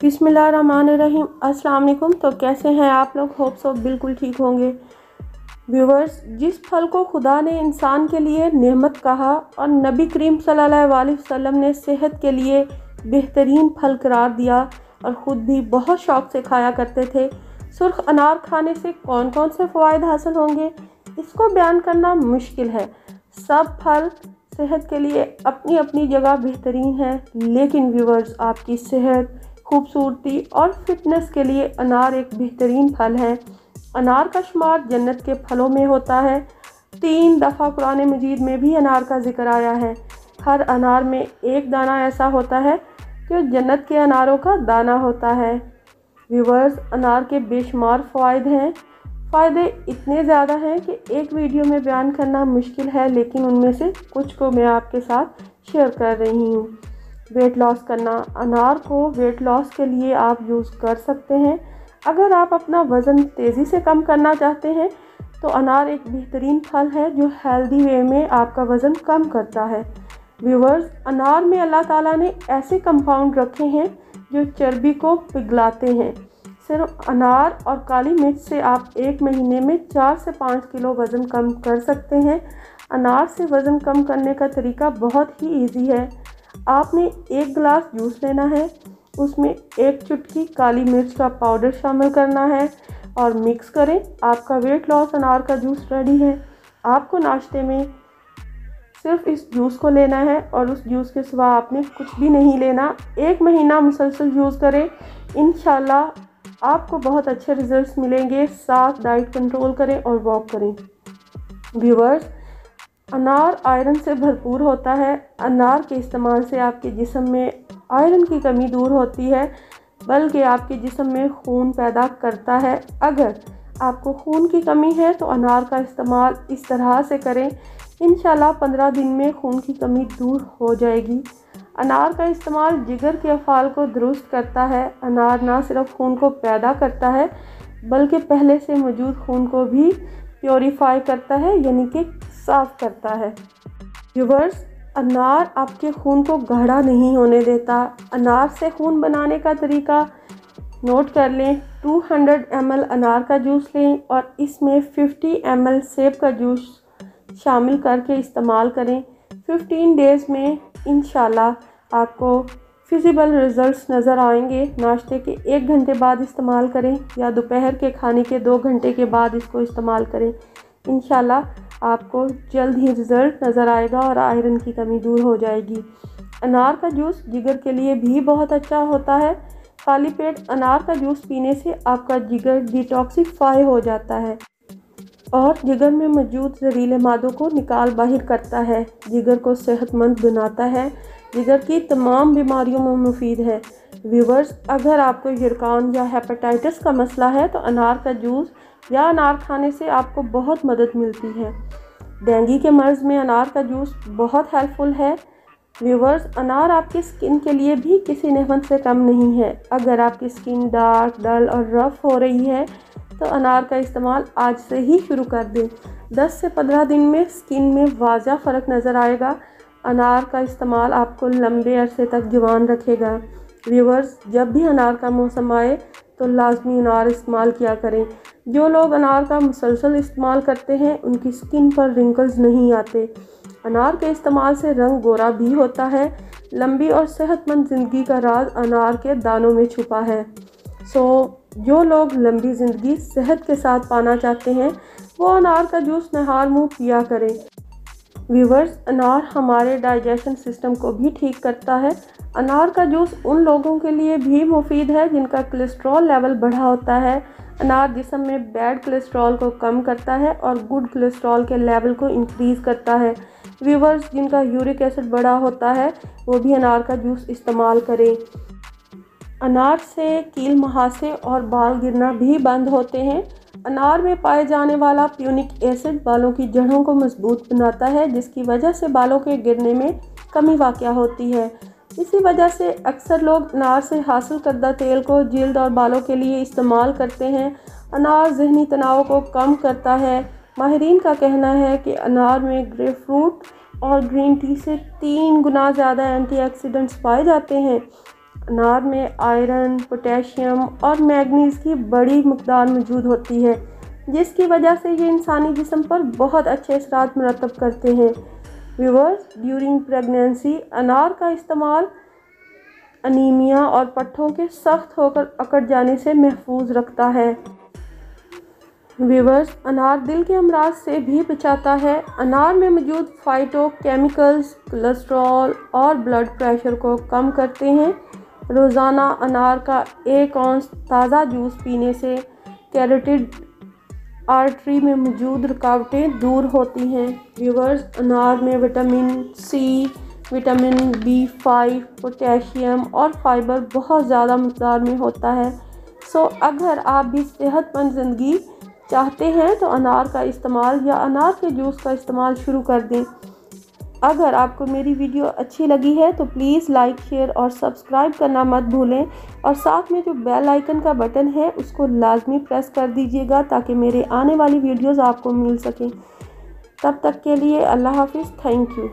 बिस्मिल्लाहिर्रहमानिर्रहीम। अस्सलाम वालेकुम। तो कैसे हैं आप लोग? होप सो बिल्कुल ठीक होंगे। व्यूवर्स, जिस फल को खुदा ने इंसान के लिए नेमत कहा और नबी करीम सल्लल्लाहु अलैहि वसल्लम ने सेहत के लिए बेहतरीन फल करार दिया और ख़ुद भी बहुत शौक़ से खाया करते थे, सुर्ख अनार खाने से कौन कौन से फ़वाइद हासिल होंगे, इसको बयान करना मुश्किल है। सब फल सेहत के लिए अपनी अपनी जगह बेहतरीन है, लेकिन व्यूवर्स, आपकी सेहत, खूबसूरती और फिटनेस के लिए अनार एक बेहतरीन फल है। अनार का शुमार जन्नत के फलों में होता है। 3 दफ़ा कुरान मजीद में भी अनार का जिक्र आया है। हर अनार में एक दाना ऐसा होता है जो जन्नत के अनारों का दाना होता है। व्यूवर्स, अनार के बेशुमार फ़वाइद हैं। फ़ायदे इतने ज़्यादा हैं कि एक वीडियो में बयान करना मुश्किल है, लेकिन उनमें से कुछ को मैं आपके साथ शेयर कर रही हूँ। वेट लॉस करना। अनार को वेट लॉस के लिए आप यूज़ कर सकते हैं। अगर आप अपना वज़न तेज़ी से कम करना चाहते हैं तो अनार एक बेहतरीन फल है जो हेल्दी वे में आपका वज़न कम करता है। व्यूवर्स, अनार में अल्लाह ताला ने ऐसे कंपाउंड रखे हैं जो चर्बी को पिघलाते हैं। सिर्फ अनार और काली मिर्च से आप 1 महीने में 4 से 5 किलो वज़न कम कर सकते हैं। अनार से वज़न कम करने का तरीका बहुत ही ईजी है। आपने 1 गिलास जूस लेना है, उसमें 1 चुटकी काली मिर्च का पाउडर शामिल करना है और मिक्स करें। आपका वेट लॉस अनार का जूस रेडी है। आपको नाश्ते में सिर्फ इस जूस को लेना है और उस जूस के सिवा आपने कुछ भी नहीं लेना। 1 महीना मुसलसल यूज़ करें, इंशाल्लाह आपको बहुत अच्छे रिजल्ट्स मिलेंगे। साथ डाइट कंट्रोल करें और वॉक करें। व्यूवर्स, अनार आयरन से भरपूर होता है। अनार के इस्तेमाल से आपके जिस्म में आयरन की कमी दूर होती है, बल्कि आपके जिस्म में खून पैदा करता है। अगर आपको खून की कमी है तो अनार का इस्तेमाल इस तरह से करें, इंशाल्लाह 15 दिन में खून की कमी दूर हो जाएगी। अनार का इस्तेमाल जिगर के अफ़ाल को दुरुस्त करता है। अनार ना सिर्फ खून को पैदा करता है, बल्कि पहले से मौजूद खून को भी प्योरीफाई करता है, यानी कि साफ़ करता है। व्यूवर्स, अनार आपके खून को गाढ़ा नहीं होने देता। अनार से खून बनाने का तरीका नोट कर लें। 200 ml अनार का जूस लें और इसमें 50 ml सेब का जूस शामिल करके इस्तेमाल करें। 15 डेज़ में इंशाल्लाह आपको फिजिबल रिज़ल्ट्स नज़र आएंगे। नाश्ते के 1 घंटे बाद इस्तेमाल करें या दोपहर के खाने के 2 घंटे के बाद इसको इस्तेमाल करें। इंशाल्लाह आपको जल्द ही रिज़ल्ट नज़र आएगा और आयरन की कमी दूर हो जाएगी। अनार का जूस जिगर के लिए भी बहुत अच्छा होता है। खाली पेट अनार का जूस पीने से आपका जिगर डिटॉक्सिफाई हो जाता है और जिगर में मौजूद जहरीले मादों को निकाल बाहर करता है। जिगर को सेहतमंद बनाता है। जिगर की तमाम बीमारियों में मुफीद है। व्यूवर्स, अगर आपको यरकान या हेपेटाइटिस का मसला है तो अनार का जूस या अनार खाने से आपको बहुत मदद मिलती है। डेंगू के मर्ज़ में अनार का जूस बहुत हेल्पफुल है। व्यूवर्स, अनार आपकी स्किन के लिए भी किसी नेमत से कम नहीं है। अगर आपकी स्किन डार्क, डल और रफ़ हो रही है तो अनार का इस्तेमाल आज से ही शुरू कर दें। 10 से 15 दिन में स्किन में वाज़ा फ़र्क नज़र आएगा। अनार का इस्तेमाल आपको लंबे अरसे तक जवान रखेगा। व्यूवर्स, जब भी अनार का मौसम आए तो लाजमी अनार इस्तेमाल किया करें। जो लोग अनार का मुसलसल इस्तेमाल करते हैं उनकी स्किन पर रिंकल्स नहीं आते। अनार के इस्तेमाल से रंग गोरा भी होता है। लंबी और सेहतमंद ज़िंदगी का राज अनार के दानों में छुपा है। जो लोग लंबी ज़िंदगी सेहत के साथ पाना चाहते हैं वो अनार का जूस नहार मुँह पिया करें। व्यूवर्स, अनार हमारे डाइजेशन सिस्टम को भी ठीक करता है। अनार का जूस उन लोगों के लिए भी मुफीद है जिनका कोलेस्ट्रॉल लेवल बढ़ा होता है। अनार जिस्म में बैड कोलेस्ट्रॉल को कम करता है और गुड कोलेस्ट्रॉल के लेवल को इंक्रीज़ करता है। व्यूवर्स, जिनका यूरिक एसिड बढ़ा होता है वो भी अनार का जूस इस्तेमाल करें। अनार से कील मुहासे और बाल गिरना भी बंद होते हैं। अनार में पाए जाने वाला प्यूनिक एसिड बालों की जड़ों को मजबूत बनाता है, जिसकी वजह से बालों के गिरने में कमी वाक़या होती है। इसी वजह से अक्सर लोग अनार से हासिल करदा तेल को जिल्द और बालों के लिए इस्तेमाल करते हैं। अनार ज़हनी तनाव को कम करता है। माहिरीन का कहना है कि अनार में ग्रेपफ्रूट और ग्रीन टी से 3 गुना ज़्यादा एंटीऑक्सीडेंट्स पाए जाते हैं। अनार में आयरन, पोटेशियम और मैग्नीज की बड़ी मकदार मौजूद होती है, जिसकी वजह से ये इंसानी जिस्म पर बहुत अच्छे असरात मरतब करते हैं। व्यूअर्स, ड्यूरिंग प्रेगनेंसी अनार का इस्तेमाल अनीमिया और पट्ठों के सख्त होकर अकड़ जाने से महफूज रखता है। व्यूअर्स, अनार दिल के अमराज से भी बचाता है। अनार में मौजूद फाइटोकेमिकल्स कोलेस्ट्रॉल और ब्लड प्रेशर को कम करते हैं। रोज़ाना अनार का 1 औंस ताज़ा जूस पीने से कैरोटिड आर्टरी में मौजूद रुकावटें दूर होती हैं। व्यूअर्स, अनार में vitamin C, vitamin B5, potassium और फाइबर बहुत ज़्यादा मकदार में होता है। अगर आप भी सेहतमंद ज़िंदगी चाहते हैं तो अनार का इस्तेमाल या अनार के जूस का इस्तेमाल शुरू कर दें। अगर आपको मेरी वीडियो अच्छी लगी है तो प्लीज़ लाइक, शेयर और सब्सक्राइब करना मत भूलें और साथ में जो बेल आइकन का बटन है उसको लाजमी प्रेस कर दीजिएगा ताकि मेरे आने वाली वीडियोस आपको मिल सकें। तब तक के लिए अल्लाह हाफिज़। Thank you.